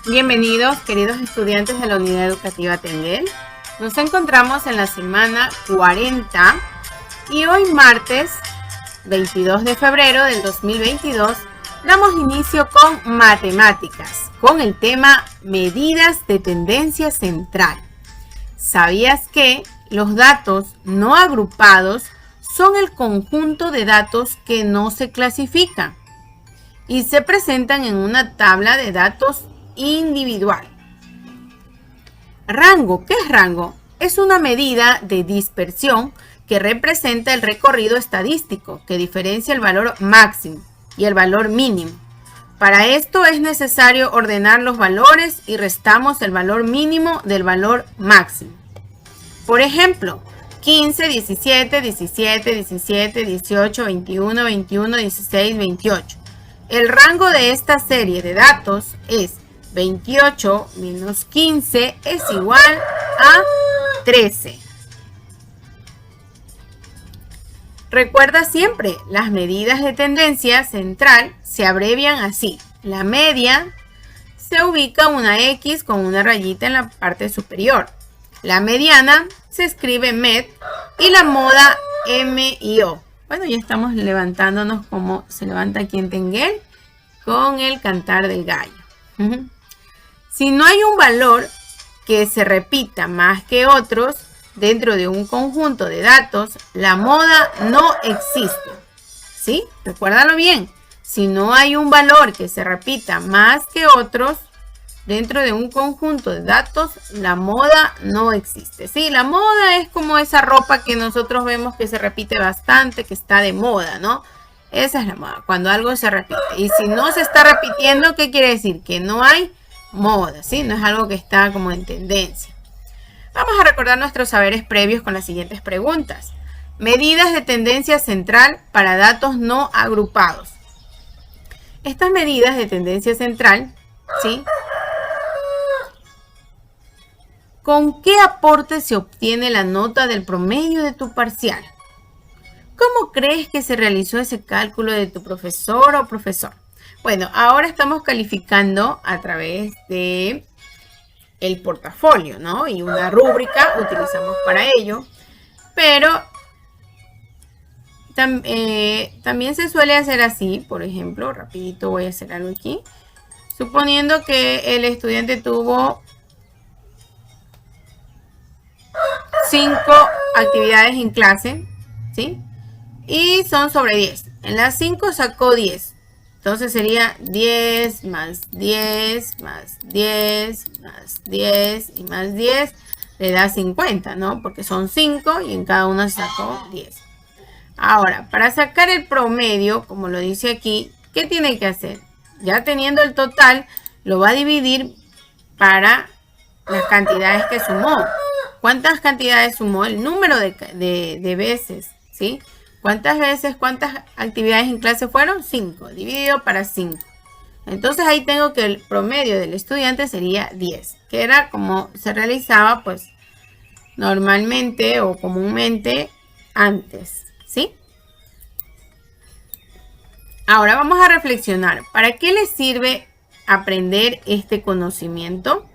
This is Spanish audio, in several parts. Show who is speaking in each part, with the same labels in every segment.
Speaker 1: Bienvenidos, queridos estudiantes de la Unidad Educativa Tendel. Nos encontramos en la semana 40 y hoy martes 22 de febrero del 2022 damos inicio con matemáticas, con el tema medidas de tendencia central. ¿Sabías que los datos no agrupados son el conjunto de datos que no se clasifican y se presentan en una tabla de datos individual? Rango. ¿Qué es rango? Es una medida de dispersión que representa el recorrido estadístico que diferencia el valor máximo y el valor mínimo. Para esto es necesario ordenar los valores y restamos el valor mínimo del valor máximo. Por ejemplo, 15, 17, 17, 17, 18, 21, 21, 16, 28. El rango de esta serie de datos es 28 menos 15 es igual a 13. Recuerda siempre, las medidas de tendencia central se abrevian así. La media se ubica una X con una rayita en la parte superior. La mediana se escribe med y la moda MIO. Bueno, ya estamos levantándonos como se levanta aquí en Tengel con el cantar del gallo. Si no hay un valor que se repita más que otros dentro de un conjunto de datos, la moda no existe. ¿Sí? Recuérdalo bien. Si no hay un valor que se repita más que otros dentro de un conjunto de datos, la moda no existe. Sí, la moda es como esa ropa que nosotros vemos que se repite bastante, que está de moda, ¿no? Esa es la moda, cuando algo se repite. Y si no se está repitiendo, ¿qué quiere decir? Que no hay moda, ¿sí? No es algo que está como en tendencia. Vamos a recordar nuestros saberes previos con las siguientes preguntas. Medidas de tendencia central para datos no agrupados. Estas medidas de tendencia central, ¿sí? ¿Con qué aporte se obtiene la nota del promedio de tu parcial? ¿Cómo crees que se realizó ese cálculo de tu profesor o profesor? Bueno, ahora estamos calificando a través de el portafolio, ¿no? Y una rúbrica utilizamos para ello, pero también se suele hacer así. Por ejemplo, rapidito voy a hacer algo aquí. Suponiendo que el estudiante tuvo 5 actividades en clase, ¿sí? Y son sobre 10. En las 5 sacó 10. Entonces sería 10 más 10 más 10 más 10 y más 10. Le da 50, ¿no? Porque son 5 y en cada una sacó 10. Ahora, para sacar el promedio, como lo dice aquí, ¿qué tiene que hacer? Ya teniendo el total, lo va a dividir para las cantidades que sumó. ¿Cuántas cantidades sumó? El número de veces, ¿sí? ¿Cuántas veces, cuántas actividades en clase fueron? 5, dividido para 5. Entonces ahí tengo que el promedio del estudiante sería 10, que era como se realizaba pues normalmente o comúnmente antes, ¿sí? Ahora vamos a reflexionar. ¿Para qué les sirve aprender este conocimiento?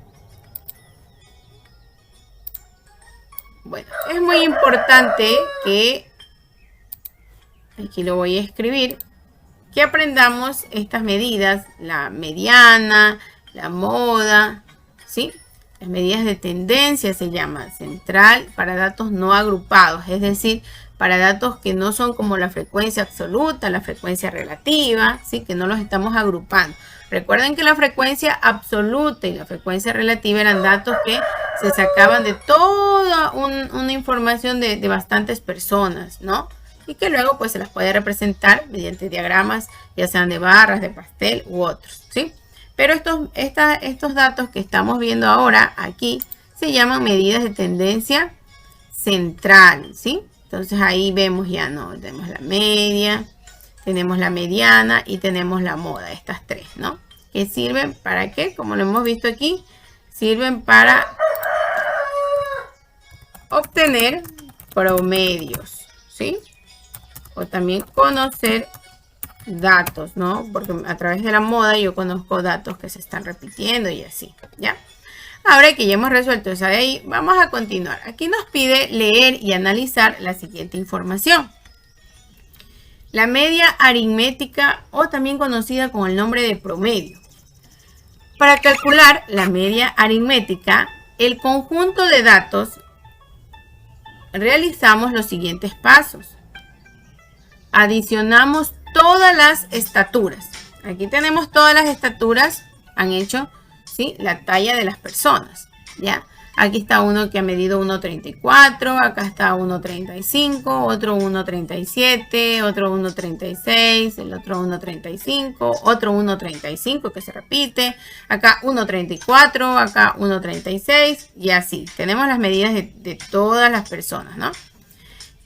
Speaker 1: Bueno, es muy importante que, aquí lo voy a escribir, que aprendamos estas medidas, la mediana, la moda, ¿sí? Las medidas de tendencia se llama central para datos no agrupados, es decir, para datos que no son como la frecuencia absoluta, la frecuencia relativa, ¿sí? Que no los estamos agrupando. Recuerden que la frecuencia absoluta y la frecuencia relativa eran datos que se sacaban de toda una información de bastantes personas, ¿no? Y que luego pues se las puede representar mediante diagramas, ya sean de barras, de pastel u otros, ¿sí? Pero estos datos que estamos viendo ahora aquí se llaman medidas de tendencia central, ¿sí? Entonces ahí vemos ya, ¿no? Tenemos la media, tenemos la mediana y tenemos la moda, estas tres, ¿no? Que sirven para qué, como lo hemos visto aquí, sirven para obtener promedios, ¿sí? O también conocer datos, ¿no? Porque a través de la moda yo conozco datos que se están repitiendo y así, ¿ya? Ahora que ya hemos resuelto esa de ahí, vamos a continuar. Aquí nos pide leer y analizar la siguiente información. La media aritmética, o también conocida con el nombre de promedio. Para calcular la media aritmética, el conjunto de datos, realizamos los siguientes pasos. Adicionamos todas las estaturas. Aquí tenemos todas las estaturas, han hecho, ¿sí?, la talla de las personas, ¿ya? Aquí está uno que ha medido 1,34, acá está 1,35, otro 1,37, otro 1,36, el otro 1,35, otro 1,35 que se repite, acá 1,34, acá 1,36 y así. Tenemos las medidas de todas las personas, ¿no?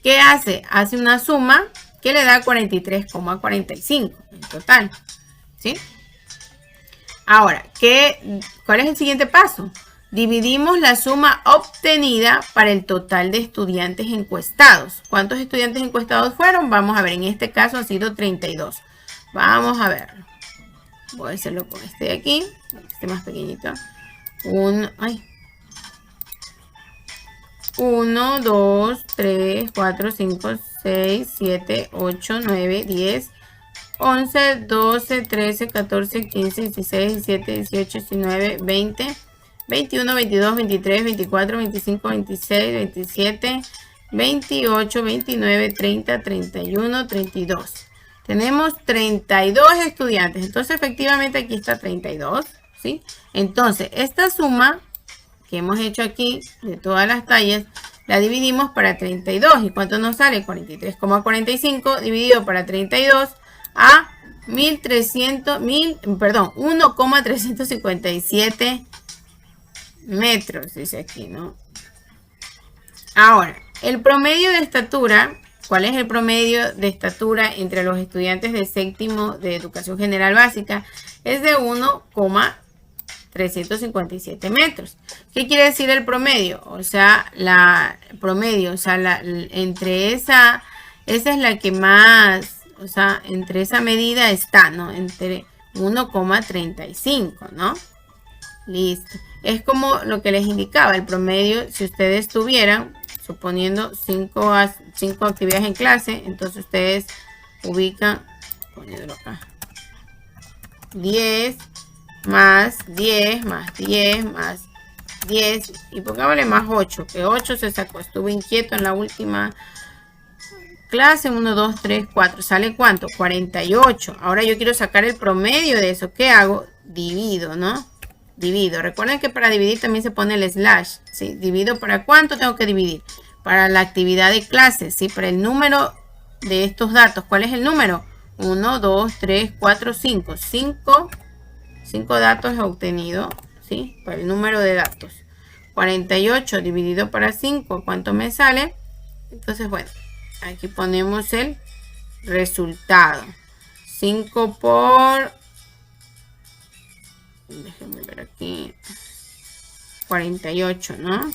Speaker 1: ¿Qué hace? Hace una suma que le da 43,45 en total, ¿sí? Ahora, ¿cuál es el siguiente paso? Dividimos la suma obtenida para el total de estudiantes encuestados. ¿Cuántos estudiantes encuestados fueron? Vamos a ver, en este caso ha sido 32. Vamos a verlo. Voy a hacerlo con este de aquí, este más pequeñito. 1, 2, 3, 4, 5, 6, 7, 8, 9, 10, 11, 12, 13, 14, 15, 16, 17, 18, 19, 20, 21, 22, 23, 24, 25, 26, 27, 28, 29, 30, 31, 32. Tenemos 32 estudiantes. Entonces, efectivamente, aquí está 32, ¿sí? Entonces, esta suma que hemos hecho aquí de todas las tallas, la dividimos para 32. ¿Y cuánto nos sale? 43,45 dividido para 32 a 1,357 metros, dice aquí, ¿no? Ahora, el promedio de estatura, ¿cuál es el promedio de estatura entre los estudiantes de séptimo de educación general básica? Es de 1,357 metros. ¿Qué quiere decir el promedio? O sea, entre esa es la que más, o sea, entre esa medida está, ¿no? Entre 1,35, ¿no? Listo. Es como lo que les indicaba, el promedio, si ustedes tuvieran, suponiendo 5 actividades en clase, entonces ustedes ubican, poniéndolo acá, 10 más 10 más 10 más 10 y pongámosle más 8, que 8 se sacó, estuve inquieto en la última clase. 1, 2, 3, 4, ¿sale cuánto? 48. Ahora yo quiero sacar el promedio de eso. ¿Qué hago? Divido, ¿no? Divido. Recuerden que para dividir también se pone el slash, ¿sí? Divido para cuánto tengo que dividir. Para la actividad de clase, ¿sí? Para el número de estos datos. ¿Cuál es el número? 1, 2, 3, 4, 5. 5 datos obtenidos, ¿sí? Para el número de datos. 48 dividido para 5, ¿cuánto me sale? Entonces, bueno, aquí ponemos el resultado. 5 por... Déjenme ver aquí. 48, ¿no?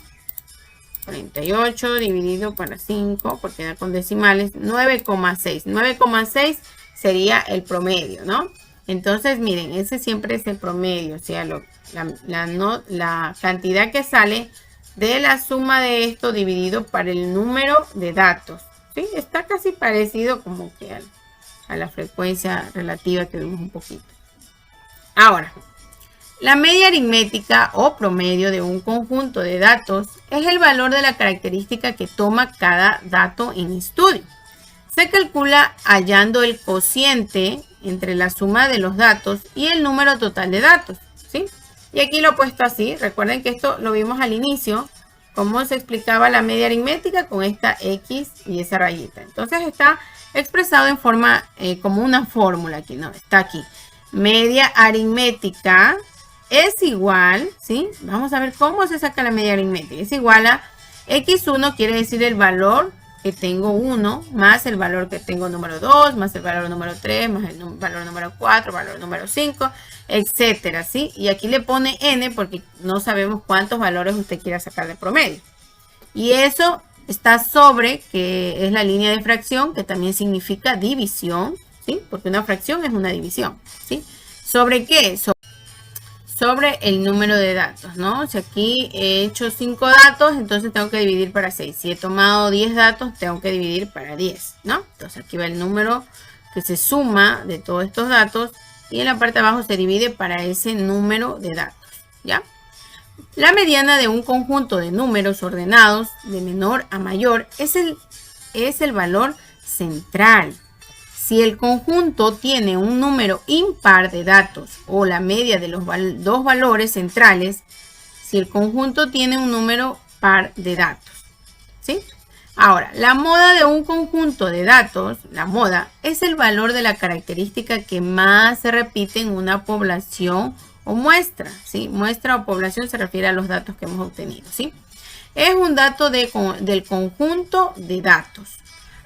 Speaker 1: 48 dividido para 5, porque da con decimales, 9,6. 9,6 sería el promedio, ¿no? Entonces, miren, ese siempre es el promedio, o sea, la cantidad que sale de la suma de esto dividido para el número de datos. ¿Sí? Está casi parecido como que a la frecuencia relativa que vimos un poquito. Ahora, la media aritmética o promedio de un conjunto de datos es el valor de la característica que toma cada dato en estudio. Se calcula hallando el cociente entre la suma de los datos y el número total de datos, ¿sí? Y aquí lo he puesto así. Recuerden que esto lo vimos al inicio, cómo se explicaba la media aritmética con esta X y esa rayita. Entonces está expresado en forma, como una fórmula aquí, ¿no? Está aquí. Media aritmética es igual, ¿sí? Vamos a ver cómo se saca la media aritmética. Es igual a X1, quiere decir el valor que tengo 1, más el valor que tengo número 2, más el valor número 3, más el valor número 4, valor número 5, etcétera, ¿sí? Y aquí le pone n porque no sabemos cuántos valores usted quiera sacar de promedio. Y eso está sobre, que es la línea de fracción, que también significa división, ¿sí? Porque una fracción es una división, ¿sí? ¿Sobre qué? Sobre el número de datos, ¿no? Si aquí he hecho 5 datos, entonces tengo que dividir para 6. Si he tomado 10 datos, tengo que dividir para 10, ¿no? Entonces aquí va el número que se suma de todos estos datos y en la parte de abajo se divide para ese número de datos, ¿ya? La mediana de un conjunto de números ordenados de menor a mayor es el valor central. Si el conjunto tiene un número impar de datos o la media de los dos valores centrales, si el conjunto tiene un número par de datos, ¿sí? Ahora, la moda de un conjunto de datos, la moda, es el valor de la característica que más se repite en una población o muestra, ¿sí? Muestra o población se refiere a los datos que hemos obtenido, ¿sí? Es un dato del conjunto de datos.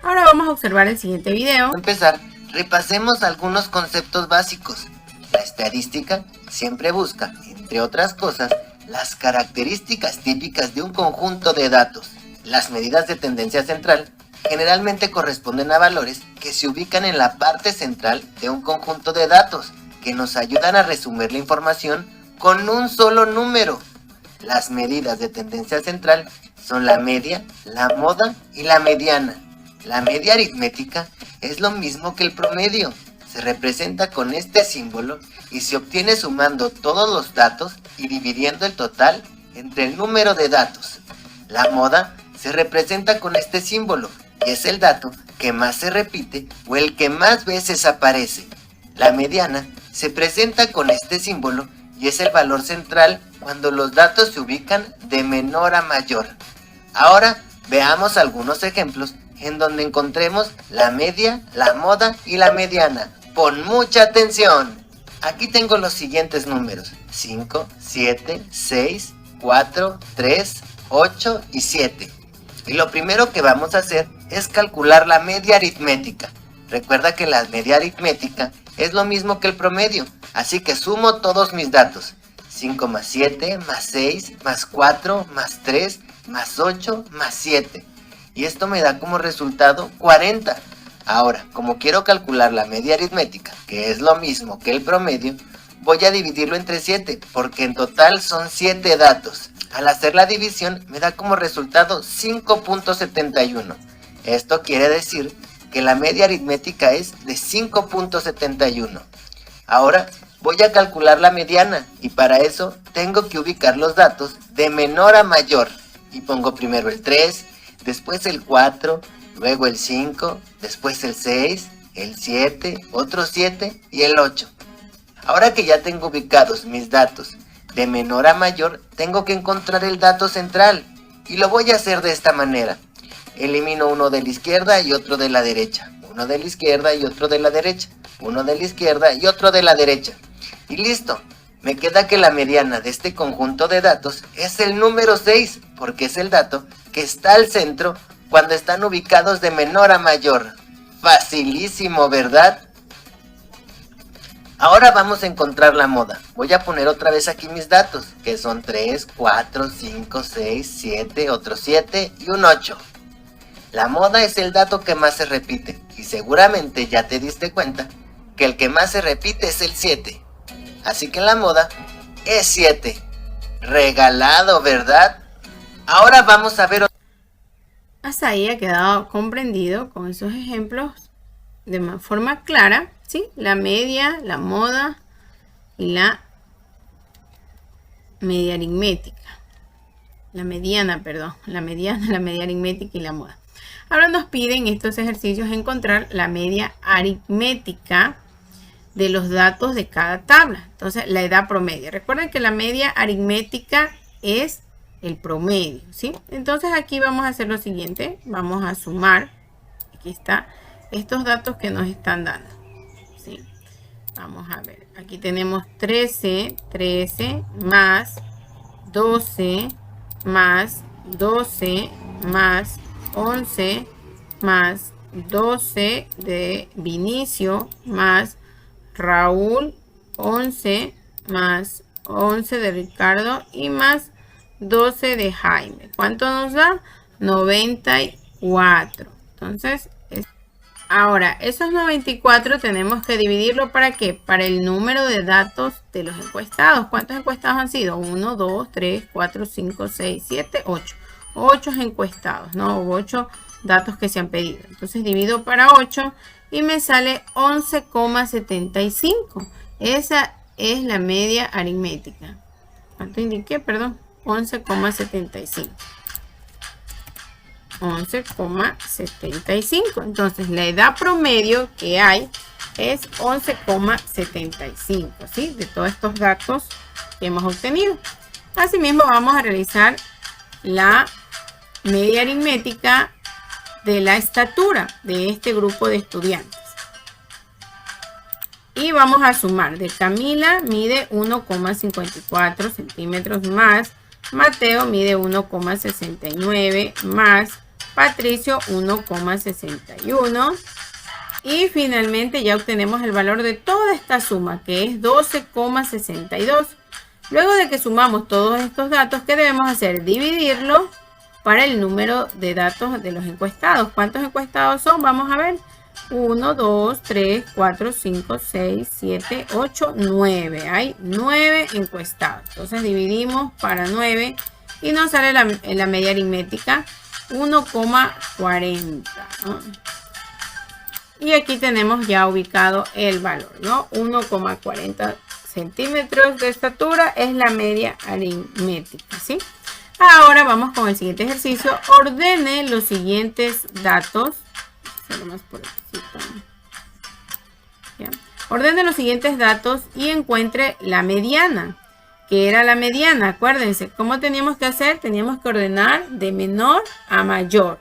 Speaker 1: Ahora vamos a observar el siguiente video.
Speaker 2: Para empezar, repasemos algunos conceptos básicos. La estadística siempre busca, entre otras cosas, las características típicas de un conjunto de datos. Las medidas de tendencia central generalmente corresponden a valores que se ubican en la parte central de un conjunto de datos, que nos ayudan a resumir la información con un solo número. Las medidas de tendencia central son la media, la moda y la mediana. La media aritmética es lo mismo que el promedio. Se representa con este símbolo y se obtiene sumando todos los datos y dividiendo el total entre el número de datos. La moda se representa con este símbolo y es el dato que más se repite o el que más veces aparece. La mediana se presenta con este símbolo y es el valor central cuando los datos se ubican de menor a mayor. Ahora veamos algunos ejemplos en donde encontremos la media, la moda y la mediana. Pon mucha atención. Aquí tengo los siguientes números: 5, 7, 6, 4, 3, 8 y 7. Y lo primero que vamos a hacer es calcular la media aritmética. Recuerda que la media aritmética es lo mismo que el promedio, así que sumo todos mis datos. 5 más 7 más 6 más 4 más 3 más 8 más 7. Y esto me da como resultado 40. Ahora, como quiero calcular la media aritmética, que es lo mismo que el promedio, voy a dividirlo entre 7, porque en total son 7 datos. Al hacer la división me da como resultado 5.71. Esto quiere decir que la media aritmética es de 5.71. Ahora voy a calcular la mediana y para eso tengo que ubicar los datos de menor a mayor. Y pongo primero el 3, después el 4, luego el 5, después el 6, el 7, otro 7 y el 8. Ahora que ya tengo ubicados mis datos de menor a mayor, tengo que encontrar el dato central y lo voy a hacer de esta manera. Elimino uno de la izquierda y otro de la derecha, uno de la izquierda y otro de la derecha, uno de la izquierda y otro de la derecha. Y listo. Me queda que la mediana de este conjunto de datos es el número 6, porque es el dato que está al centro cuando están ubicados de menor a mayor. Facilísimo, ¿verdad? Ahora vamos a encontrar la moda. Voy a poner otra vez aquí mis datos, que son 3, 4, 5, 6, 7, otro 7 y un 8. La moda es el dato que más se repite, y seguramente ya te diste cuenta que el que más se repite es el 7. Así que la moda es 7. Regalado, ¿verdad? Ahora vamos a ver.
Speaker 1: Hasta ahí ha quedado comprendido con esos ejemplos de forma clara, ¿sí? La media, la moda y la media aritmética. La mediana, perdón. La mediana, la media aritmética y la moda. Ahora nos piden estos ejercicios encontrar la media aritmética de los datos de cada tabla. Entonces, la edad promedio. Recuerden que la media aritmética es el promedio, ¿sí? Entonces, aquí vamos a hacer lo siguiente. Vamos a sumar. Aquí está estos datos que nos están dando, ¿sí? Vamos a ver. Aquí tenemos 13 más 12 más 12 más 11 más 12 de Vinicio más Raúl, 11 más 11 de Ricardo y más 12 de Jaime. ¿Cuánto nos da? 94. Entonces, Ahora, esos 94 tenemos que dividirlo ¿para qué? Para el número de datos de los encuestados. ¿Cuántos encuestados han sido? 1, 2, 3, 4, 5, 6, 7, 8. 8 encuestados, ¿no? 8 datos que se han pedido. Entonces divido para 8 y me sale 11,75. Esa es la media aritmética. ¿Cuánto indiqué? Perdón. 11,75. 11,75. Entonces la edad promedio que hay es 11,75, ¿sí? De todos estos datos que hemos obtenido. Asimismo vamos a realizar la media aritmética de la estatura de este grupo de estudiantes. Y vamos a sumar. De Camila mide 1,54 centímetros más. Mateo mide 1,69 más. Patricio 1,61. Y finalmente ya obtenemos el valor de toda esta suma, que es 12,62. Luego de que sumamos todos estos datos, ¿qué debemos hacer? Dividirlo para el número de datos de los encuestados. ¿Cuántos encuestados son? Vamos a ver. 1, 2, 3, 4, 5, 6, 7, 8, 9. Hay 9 encuestados. Entonces dividimos para 9 y nos sale la media aritmética 1,40, ¿no? Y aquí tenemos ya ubicado el valor, ¿no? 1,40 centímetros de estatura es la media aritmética, ¿sí? Ahora vamos con el siguiente ejercicio. Ordene los siguientes datos. Ordene los siguientes datos y encuentre la mediana. ¿Qué era la mediana? Acuérdense, ¿cómo teníamos que hacer? Teníamos que ordenar de menor a mayor.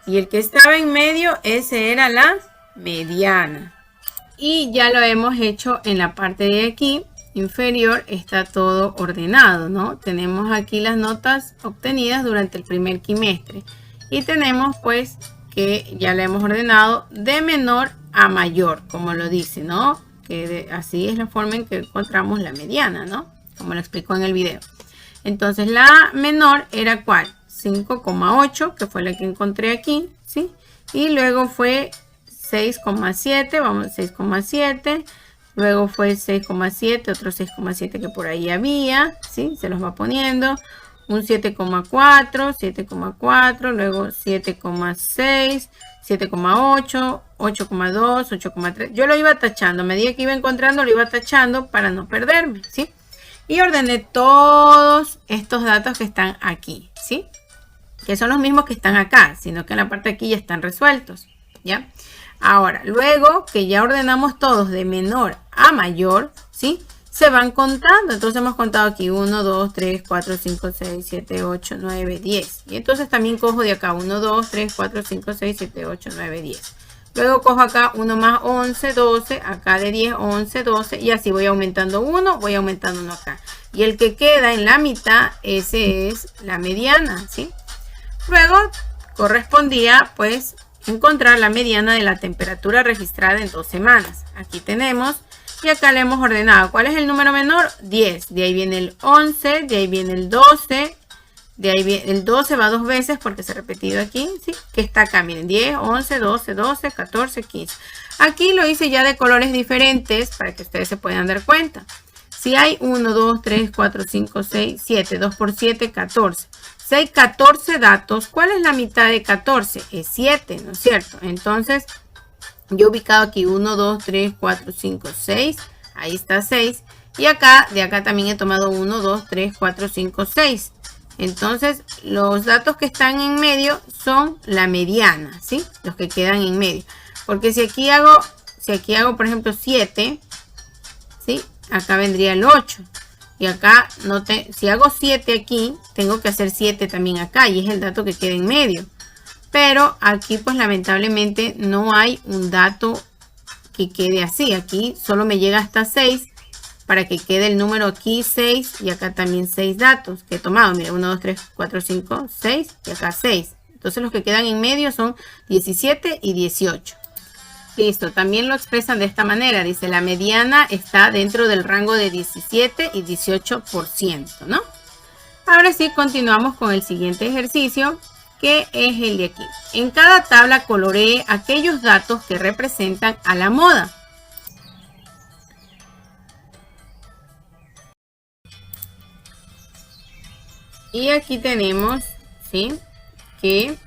Speaker 1: Y el que estaba en medio, ese era la mediana. Y ya lo hemos hecho en la parte de aquí inferior, está todo ordenado, ¿no? Tenemos aquí las notas obtenidas durante el primer quimestre. Y tenemos pues que ya la hemos ordenado de menor a mayor, como lo dice, ¿no? Que así es la forma en que encontramos la mediana, ¿no? Como lo explicó en el video. Entonces la menor era ¿cuál? 5,8, que fue la que encontré aquí, ¿sí? Y luego fue 6,7, vamos, 6,7. Luego fue 6,7, otro 6,7 que por ahí había, ¿sí? Se los va poniendo. Un 7,4, 7,4, luego 7,6, 7,8, 8,2, 8,3. Yo lo iba tachando, a medida que iba encontrando lo iba tachando para no perderme, ¿sí? Y ordené todos estos datos que están aquí, ¿sí? Que son los mismos que están acá, sino que en la parte de aquí ya están resueltos, ¿ya? Ahora, luego que ya ordenamos todos de menor a mayor, ¿sí? Se van contando. Entonces hemos contado aquí 1, 2, 3, 4, 5, 6, 7, 8, 9, 10. Y entonces también cojo de acá 1, 2, 3, 4, 5, 6, 7, 8, 9, 10. Luego cojo acá 1 más 11, 12. Acá de 10, 11, 12. Y así voy aumentando 1, voy aumentando 1 acá. Y el que queda en la mitad, ese es la mediana, ¿sí? Luego correspondía pues encontrar la mediana de la temperatura registrada en 2 semanas. Aquí tenemos. Y acá le hemos ordenado. ¿Cuál es el número menor? 10. De ahí viene el 11. De ahí viene el 12. De ahí viene el 12 va 2 veces porque se ha repetido aquí. ¿Sí? Que está acá. Miren. 10, 11, 12, 12, 14, 15. Aquí lo hice ya de colores diferentes para que ustedes se puedan dar cuenta. Si hay 1, 2, 3, 4, 5, 6, 7. 2 por 7, 14. Si hay 14 datos, ¿cuál es la mitad de 14? Es 7, ¿no es cierto? Entonces, yo he ubicado aquí 1, 2, 3, 4, 5, 6. Ahí está 6. Y acá, de acá también he tomado 1, 2, 3, 4, 5, 6. Entonces, los datos que están en medio son la mediana, ¿sí? Los que quedan en medio. Porque si aquí hago, por ejemplo, 7, ¿sí? Acá vendría el 8. Y acá, si hago 7 aquí, tengo que hacer 7 también acá. Y es el dato que queda en medio. Pero aquí pues lamentablemente no hay un dato que quede así. Aquí solo me llega hasta 6 para que quede el número aquí 6 y acá también 6 datos que he tomado. Mira, 1, 2, 3, 4, 5, 6 y acá 6. Entonces los que quedan en medio son 17 y 18. Listo, también lo expresan de esta manera. Dice la mediana está dentro del rango de 17 y 18%, ¿no? Ahora sí, continuamos con el siguiente ejercicio. que es el de aquí. En cada tabla coloree aquellos datos que representan a la moda. Y aquí tenemos, ¿sí?, que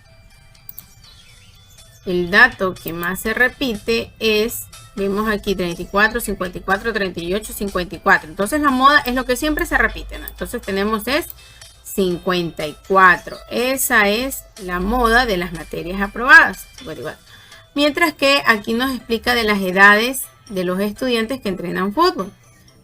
Speaker 1: el dato que más se repite es, vemos aquí 34, 54, 38, 54. Entonces la moda es lo que siempre se repite, ¿no? Entonces tenemos es 54. Esa es la moda de las materias aprobadas. 54. Mientras que aquí nos explica de las edades de los estudiantes que entrenan fútbol.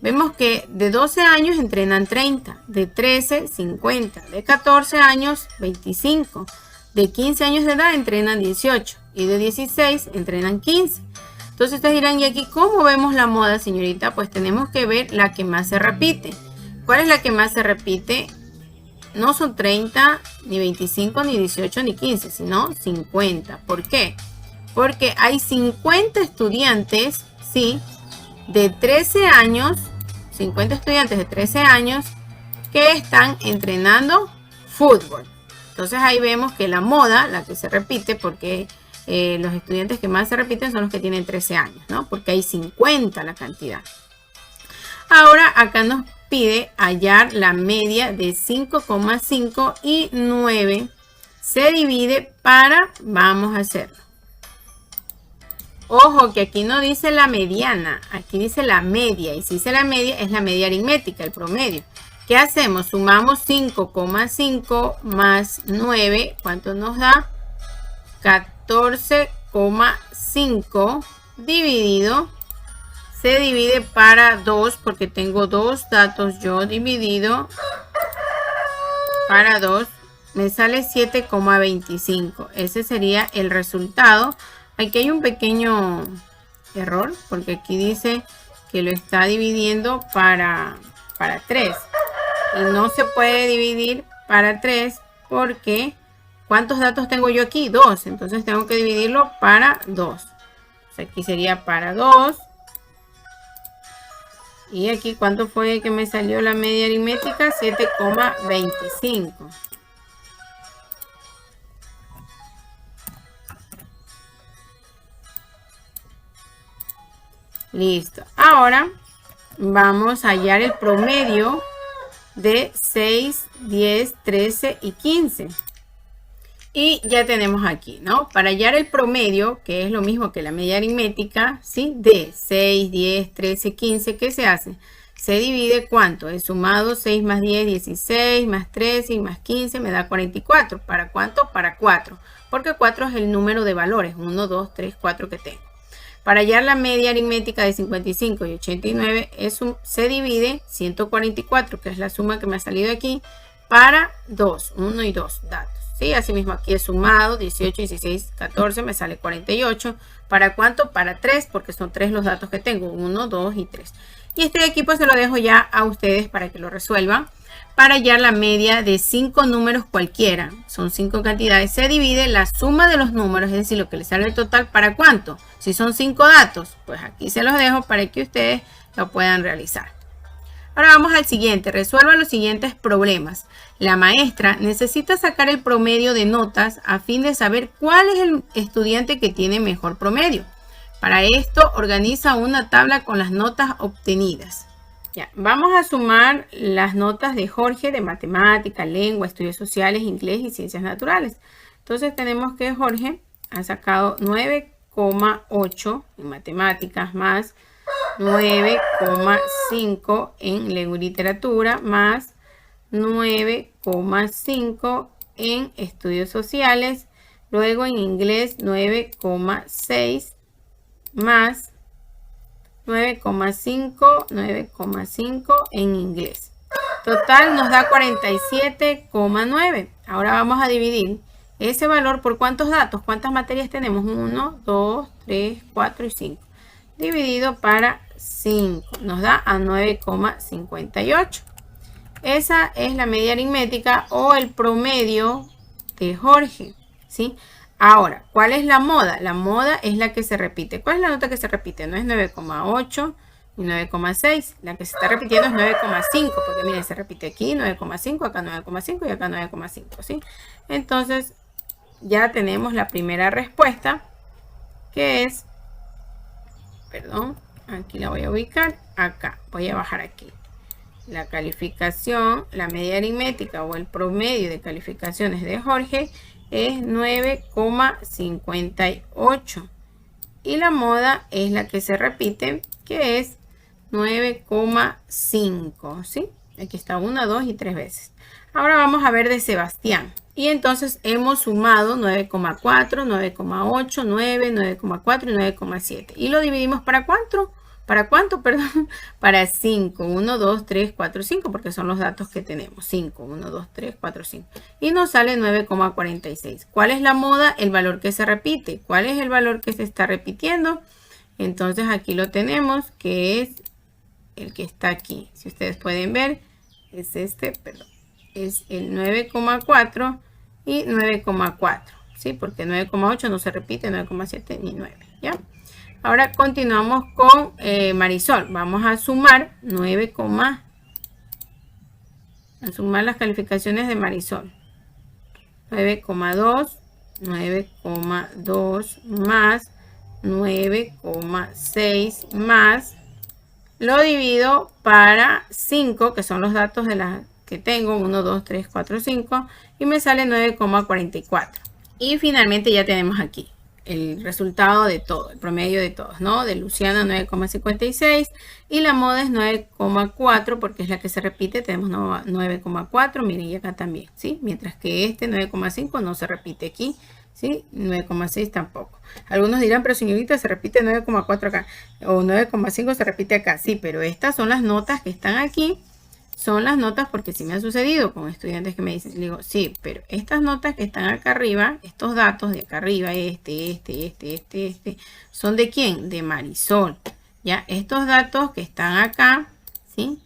Speaker 1: Vemos que de 12 años entrenan 30, de 13, 50, de 14 años, 25, de 15 años de edad entrenan 18 y de 16 entrenan 15. Entonces ustedes dirán, ¿y aquí cómo vemos la moda, señorita? Pues tenemos que ver la que más se repite. ¿Cuál es la que más se repite? No son 30, ni 25, ni 18, ni 15, sino 50. ¿Por qué? Porque hay 50 estudiantes, ¿sí?, de 13 años, 50 estudiantes de 13 años que están entrenando fútbol. Entonces ahí vemos que la moda, la que se repite, porque los estudiantes que más se repiten son los que tienen 13 años, ¿no? Porque hay 50 la cantidad. Ahora acá nos pide hallar la media de 5,5 y 9. Se divide para, vamos a hacerlo. Ojo que aquí no dice la mediana, aquí dice la media. Y si dice la media, es la media aritmética, el promedio. ¿Qué hacemos? Sumamos 5,5 más 9. ¿Cuánto nos da? 14,5 dividido. Se divide para 2 porque tengo dos datos yo dividido para 2. Me sale 7,25. Ese sería el resultado. Aquí hay un pequeño error porque aquí dice que lo está dividiendo para 3. Y no se puede dividir para 3 porque ¿cuántos datos tengo yo aquí? 2. Entonces tengo que dividirlo para 2. Entonces aquí sería para 2. Y aquí ¿cuánto fue que me salió la media aritmética? 7,25. Listo. Ahora vamos a hallar el promedio de 6, 10, 13 y 15. Y ya tenemos aquí, ¿no? Para hallar el promedio, que es lo mismo que la media aritmética, ¿sí?, de 6, 10, 13, 15, ¿qué se hace? Se divide, ¿cuánto? He sumado 6 más 10, 16, más 13 y más 15 me da 44. ¿Para cuánto? Para 4. Porque 4 es el número de valores. 1, 2, 3, 4 que tengo. Para hallar la media aritmética de 55 y 89, se divide 144, que es la suma que me ha salido aquí, para 2, 1 y 2 datos. ¿Sí? Asimismo aquí he sumado 18, 16, 14, me sale 48. ¿Para cuánto? Para 3, porque son 3 los datos que tengo, 1, 2 y 3. Y este de aquí pues se lo dejo ya a ustedes para que lo resuelvan. Para hallar la media de 5 números cualquiera, son 5 cantidades, se divide la suma de los números, es decir, lo que les sale el total, ¿para cuánto? Si son 5 datos, pues aquí se los dejo para que ustedes lo puedan realizar. Ahora vamos al siguiente, resuelva los siguientes problemas. La maestra necesita sacar el promedio de notas a fin de saber cuál es el estudiante que tiene mejor promedio. Para esto, organiza una tabla con las notas obtenidas. Ya, vamos a sumar las notas de Jorge de matemática, lengua, estudios sociales, inglés y ciencias naturales. Entonces tenemos que Jorge ha sacado 9,8 en matemáticas, más 9,5 en lengua y literatura, más 9,5 en estudios sociales, luego en inglés 9,6 más 9,5 en inglés. Total nos da 47,9. Ahora vamos a dividir ese valor por ¿cuántos datos? ¿Cuántas materias tenemos? 1, 2, 3, 4 y 5. Dividido para 5. Nos da a 9,58. Esa es la media aritmética o el promedio de Jorge, ¿sí? Ahora, ¿cuál es la moda? La moda es la que se repite. ¿Cuál es la nota que se repite? No es 9,8 ni 9,6. La que se está repitiendo es 9,5. Porque miren, se repite aquí 9,5, acá 9,5 y acá 9,5, ¿sí? Entonces, ya tenemos la primera respuesta, que es, perdón, aquí la voy a ubicar, acá, voy a bajar aquí. La calificación, la media aritmética o el promedio de calificaciones de Jorge es 9,58. Y la moda es la que se repite, que es 9,5, ¿sí? Aquí está 1, 2 y 3 veces. Ahora vamos a ver de Sebastián. Y entonces hemos sumado 9,4, 9,8, 9, 9,4 y 9,7. ¿Y lo dividimos para cuánto? ¿Para cuánto? Perdón. Para 5. 1, 2, 3, 4, 5. Porque son los datos que tenemos. 5. 1, 2, 3, 4, 5. Y nos sale 9,46. ¿Cuál es la moda? El valor que se repite. ¿Cuál es el valor que se está repitiendo? Entonces aquí lo tenemos, que es el que está aquí. Si ustedes pueden ver, es este, perdón. Es el 9,4 y 9,4. ¿Sí? Porque 9,8 no se repite, 9,7 ni 9. ¿Ya? Ahora continuamos con Marisol. Vamos a sumar a sumar las calificaciones de Marisol. 9,2, 9,2 más 9,6 más. Lo divido para 5, que son los datos de las que tengo. 1, 2, 3, 4, 5. Y me sale 9,44. Y finalmente ya tenemos aquí el resultado de todo, el promedio de todos, ¿no? De Luciana 9,56 y la moda es 9,4 porque es la que se repite, tenemos 9,4, miren, y acá también, ¿sí? Mientras que este 9,5 no se repite aquí, ¿sí? 9,6 tampoco. Algunos dirán, pero señorita, se repite 9,4 acá, o 9,5 se repite acá, sí, pero estas son las notas que están aquí. Son las notas porque sí me ha sucedido con estudiantes que me dicen, digo, sí, pero estas notas que están acá arriba, estos datos de acá arriba, ¿son de quién? De Marisol. Ya, estos datos que están acá, ¿sí?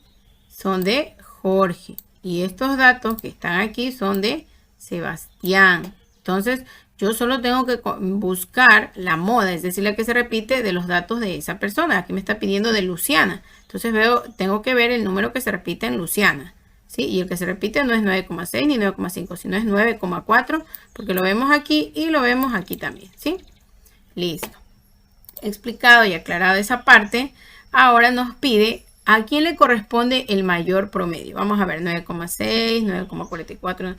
Speaker 1: Son de Jorge. Y estos datos que están aquí son de Sebastián. Entonces, yo solo tengo que buscar la moda, es decir, la que se repite de los datos de esa persona. Aquí me está pidiendo de Luciana. Entonces tengo que ver el número que se repite en Luciana, ¿sí? Y el que se repite no es 9,6 ni 9,5, sino es 9,4, porque lo vemos aquí y lo vemos aquí también, ¿sí? Listo. Explicado y aclarado esa parte, ahora nos pide a quién le corresponde el mayor promedio. Vamos a ver, 9,6, 9,44.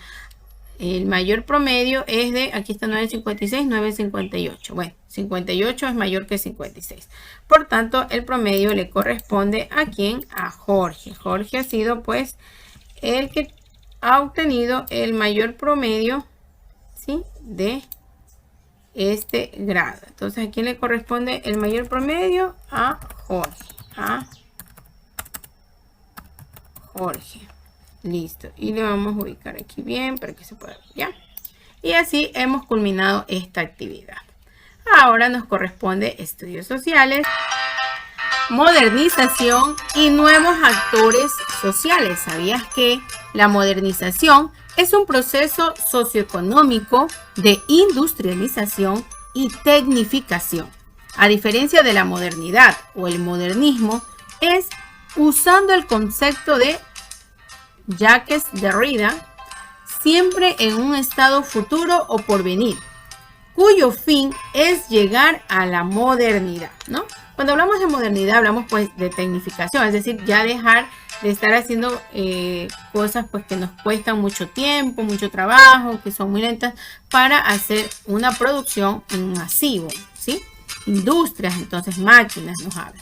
Speaker 1: El mayor promedio es de, aquí está 9,56, 9,58. Bueno, 58 es mayor que 56. Por tanto, el promedio le corresponde a quién? A Jorge. Jorge ha sido pues el que ha obtenido el mayor promedio, ¿sí? De este grado. Entonces, ¿a quién le corresponde el mayor promedio? A Jorge. A Jorge. Listo. Y le vamos a ubicar aquí bien para que se pueda ver, ¿ya? Y así hemos culminado esta actividad. Ahora nos corresponde estudios sociales, modernización y nuevos actores sociales. ¿Sabías que la modernización es un proceso socioeconómico de industrialización y tecnificación? A diferencia de la modernidad o el modernismo, es usando el concepto de Jacques Derrida, siempre en un estado futuro o porvenir, cuyo fin es llegar a la modernidad, ¿no? Cuando hablamos de modernidad, hablamos pues de tecnificación, es decir, ya dejar de estar haciendo cosas pues que nos cuestan mucho tiempo, mucho trabajo, que son muy lentas, para hacer una producción en masivo, ¿sí? Industrias, entonces máquinas nos hablan.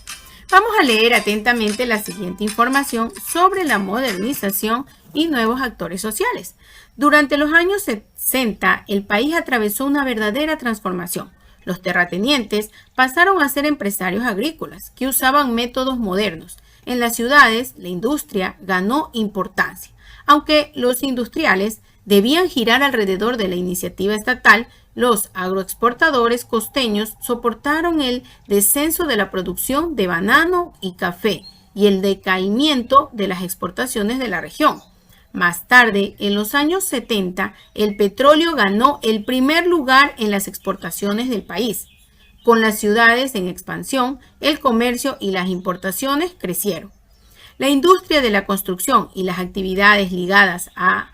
Speaker 1: Vamos a leer atentamente la siguiente información sobre la modernización y nuevos actores sociales. Durante los años 60, el país atravesó una verdadera transformación. Los terratenientes pasaron a ser empresarios agrícolas que usaban métodos modernos. En las ciudades, la industria ganó importancia. Aunque los industriales debían girar alrededor de la iniciativa estatal, los agroexportadores costeños soportaron el descenso de la producción de banano y café y el decaimiento de las exportaciones de la región. Más tarde, en los años 70, el petróleo ganó el primer lugar en las exportaciones del país. Con las ciudades en expansión, el comercio y las importaciones crecieron. La industria de la construcción y las actividades ligadas a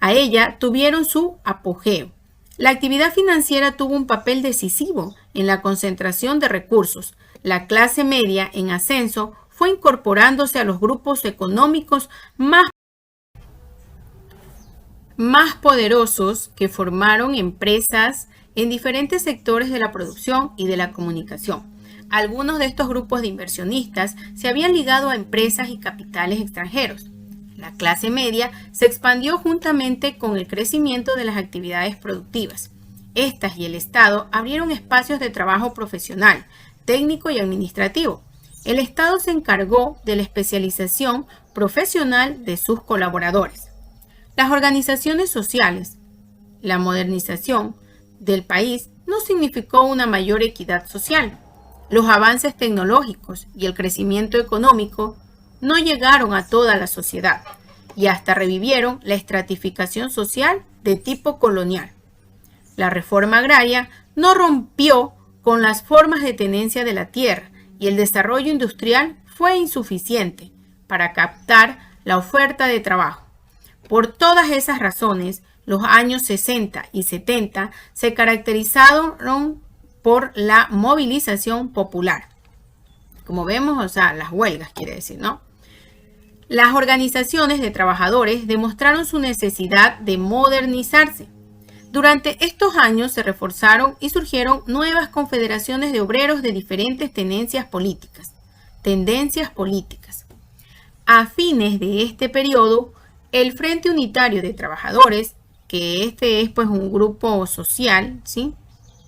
Speaker 1: ella tuvieron su apogeo. La actividad financiera tuvo un papel decisivo en la concentración de recursos. La clase media en ascenso fue incorporándose a los grupos económicos más poderosos que formaron empresas en diferentes sectores de la producción y de la comunicación. Algunos de estos grupos de inversionistas se habían ligado a empresas y capitales extranjeros. La clase media se expandió juntamente con el crecimiento de las actividades productivas. Estas y el Estado abrieron espacios de trabajo profesional, técnico y administrativo. El Estado se encargó de la especialización profesional de sus colaboradores. Las organizaciones sociales, la modernización del país no significó una mayor equidad social. Los avances tecnológicos y el crecimiento económico no llegaron a toda la sociedad y hasta revivieron la estratificación social de tipo colonial. La reforma agraria no rompió con las formas de tenencia de la tierra y el desarrollo industrial fue insuficiente para captar la oferta de trabajo. Por todas esas razones, los años 60 y 70 se caracterizaron por la movilización popular. Como vemos, o sea, las huelgas quiere decir, ¿no? Las organizaciones de trabajadores demostraron su necesidad de modernizarse. Durante estos años se reforzaron y surgieron nuevas confederaciones de obreros de diferentes tendencias políticas. A fines de este periodo, el Frente Unitario de Trabajadores, que este es pues un grupo social, ¿sí?,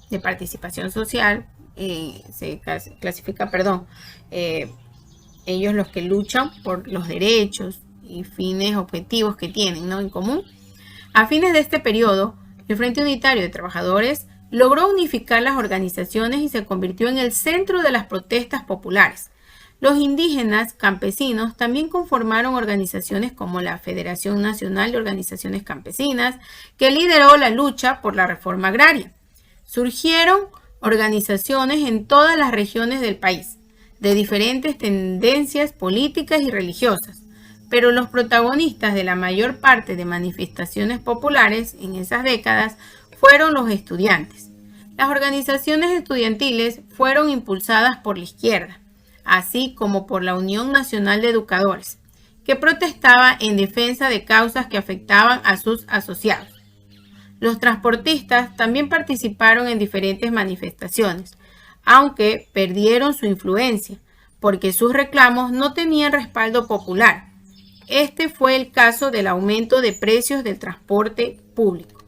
Speaker 1: de participación social, se clasifica, ellos los que luchan por los derechos y fines objetivos que tienen, ¿no?, en común. A fines de este periodo, el Frente Unitario de Trabajadores logró unificar las organizaciones y se convirtió en el centro de las protestas populares. Los indígenas campesinos también conformaron organizaciones como la Federación Nacional de Organizaciones Campesinas, que lideró la lucha por la reforma agraria. Surgieron organizaciones en todas las regiones del país, de diferentes tendencias políticas y religiosas, pero los protagonistas de la mayor parte de manifestaciones populares en esas décadas fueron los estudiantes. Las organizaciones estudiantiles fueron impulsadas por la izquierda, así como por la Unión Nacional de Educadores, que protestaba en defensa de causas que afectaban a sus asociados. Los transportistas también participaron en diferentes manifestaciones, aunque perdieron su influencia, porque sus reclamos no tenían respaldo popular. Este fue el caso del aumento de precios del transporte público.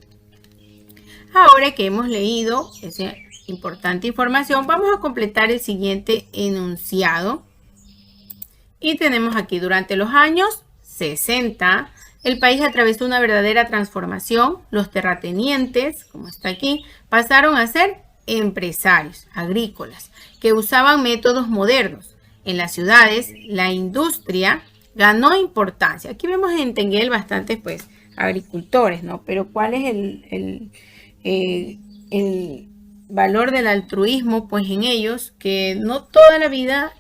Speaker 1: Ahora que hemos leído esa importante información, vamos a completar el siguiente enunciado. Y tenemos aquí: durante los años 60, el país atravesó una verdadera transformación. Los terratenientes, como está aquí, pasaron a ser empresarios agrícolas que usaban métodos modernos. En las ciudades, la industria ganó importancia. Aquí vemos en Tenguel bastantes pues agricultores, ¿no? Pero ¿cuál es el valor del altruismo pues en ellos? Que no toda la vida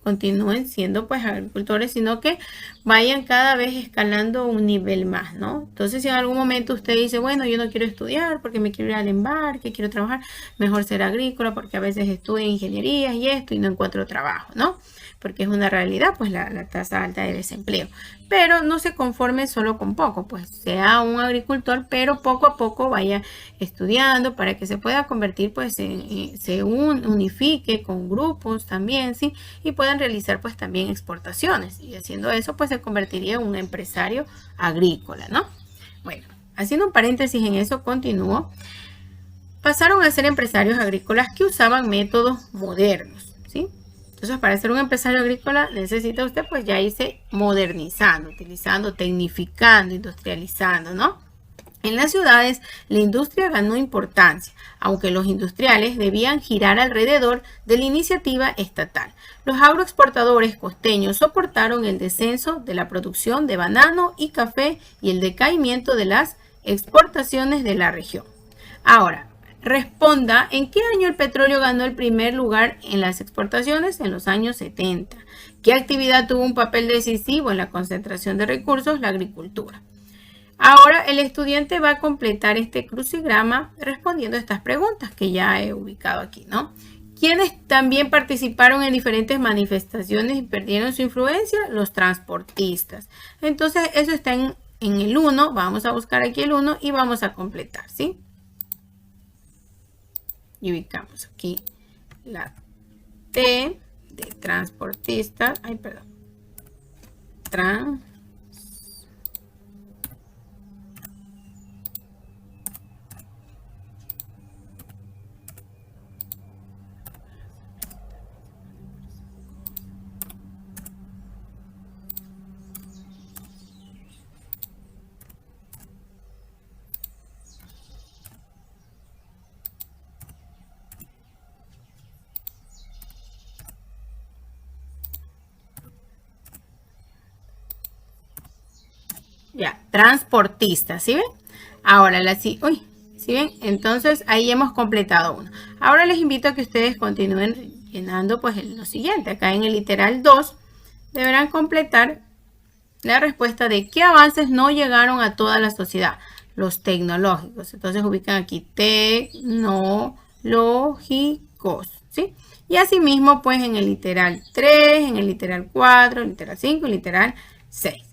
Speaker 1: continúen siendo pues agricultores, sino que vayan cada vez escalando un nivel más, ¿no? Entonces, si en algún momento usted dice, bueno, yo no quiero estudiar porque me quiero ir al embarque, quiero trabajar, mejor ser agrícola porque a veces estudio ingeniería y esto y no encuentro trabajo, ¿no? Porque es una realidad, pues la tasa alta de desempleo. Pero no se conforme solo con poco, pues sea un agricultor, pero poco a poco vaya estudiando para que se pueda convertir, pues, se unifique con grupos también, ¿sí? Y puedan realizar, pues, también exportaciones. Y haciendo eso, pues, se convertiría en un empresario agrícola, ¿no? Bueno, haciendo un paréntesis en eso, continúo. Pasaron a ser empresarios agrícolas que usaban métodos modernos, ¿sí? Entonces, para ser un empresario agrícola necesita usted pues ya irse modernizando, utilizando, tecnificando, industrializando, ¿no? En las ciudades, la industria ganó importancia, aunque los industriales debían girar alrededor de la iniciativa estatal. Los agroexportadores costeños soportaron el descenso de la producción de banano y café y el decaimiento de las exportaciones de la región. Ahora, responda, ¿en qué año el petróleo ganó el primer lugar en las exportaciones? En los años 70. ¿Qué actividad tuvo un papel decisivo en la concentración de recursos? La agricultura. Ahora el estudiante va a completar este crucigrama respondiendo a estas preguntas que ya he ubicado aquí, ¿no? ¿Quiénes también participaron en diferentes manifestaciones y perdieron su influencia? Los transportistas. Entonces eso está en el 1. Vamos a buscar aquí el 1 y vamos a completar, ¿sí? Y ubicamos aquí la T de transportista. Ay, perdón. Ya, transportista, ¿sí ven? Ahora, ¿sí ven? Entonces, ahí hemos completado uno. Ahora les invito a que ustedes continúen llenando, pues, lo siguiente. Acá en el literal 2, deberán completar la respuesta de qué avances no llegaron a toda la sociedad. Los tecnológicos. Entonces, ubican aquí tecnológicos, ¿sí? Y asimismo, pues, en el literal 3, en el literal 4, el literal 5 y el literal 6.